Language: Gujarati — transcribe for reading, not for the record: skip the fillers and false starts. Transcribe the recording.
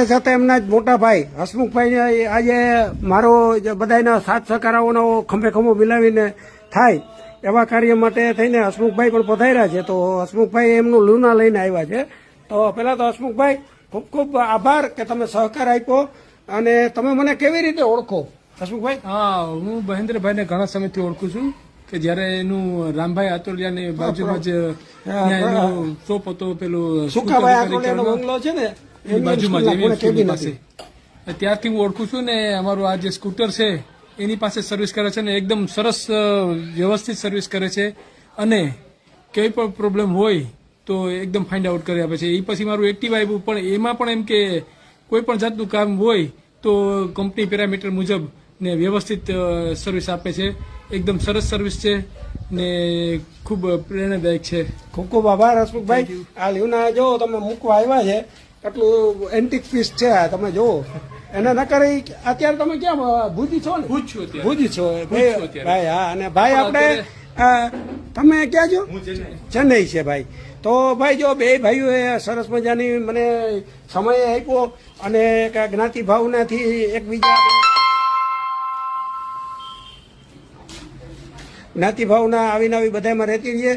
સાથે એમના જ મોટા ભાઈ હસમુખભાઈ આજે મારો બધાના સાથ સહકારોનો ખંભે ખંભો મિલાવીને થાય એવા કાર્ય માટે થઈને હસમુખભાઈ પણ પધાર્યા છે. તો હસમુખભાઈ એમનું લુના લઈને આવ્યા છે. તો પહેલા તો હસમુખભાઈ ખૂબ ખૂબ આભાર કે તમે સહકાર આપ્યો. અને તમે મને કેવી રીતે ઓળખો હસમુખભાઈ? હા, હું મહેન્દ્રભાઈને ઘણા સમયથી ઓળખું છું કે જયારે એનું રામભાઈ આતોલિયાની બાજુમાં જ એનું શોપ હતો, પેલું સુખાભાઈ આકોલિયાનો બંગલો છે ને એની બાજુમાં જ એની પાસે, ત્યારથી હું ઓળખું છું. ને અમારું આ જે સ્કૂટર છે એની પાસે સર્વિસ કરે છે ને એકદમ સરસ વ્યવસ્થિત સર્વિસ કરે છે. અને કઈ પણ પ્રોબ્લેમ હોય તો એકદમ ફાઇન્ડ આઉટ કરી આપે છે. એ પછી મારું એક્ટિવા આવ્યું, પણ એમાં પણ એમ કે કોઈ પણ જાતનું કામ હોય તો કંપની પેરામીટર મુજબ ને વ્યવસ્થિત સર્વિસ આપે છે. એકદમ સરસ સર્વિસ છે ને ખૂબ પ્રેરણાદાયક છે. ખૂબ ખૂબ આભાર હસમુખભાઈ. આ લીવના જો તમે મૂકવા આવ્યા છે, એટલું એન્ટિક પીસ છે આ, તમે જુઓ. એને ન કરી અત્યારે તમે ક્યાં ભુજી છો ને? ભુજ છો ભાઈ. હા, અને ભાઈ આપણે તમે ક્યાં છો? ચેન્નઈ છે ભાઈ. તો ભાઈ જો બે ભાઈઓએ સરસ મજાની મને સમય આપ્યો અને જ્ઞાતિ ભાવનાથી એકબીજા જ્ઞાતિ ભાવના આવીને આવી બધામાં રહેતી રહીએ.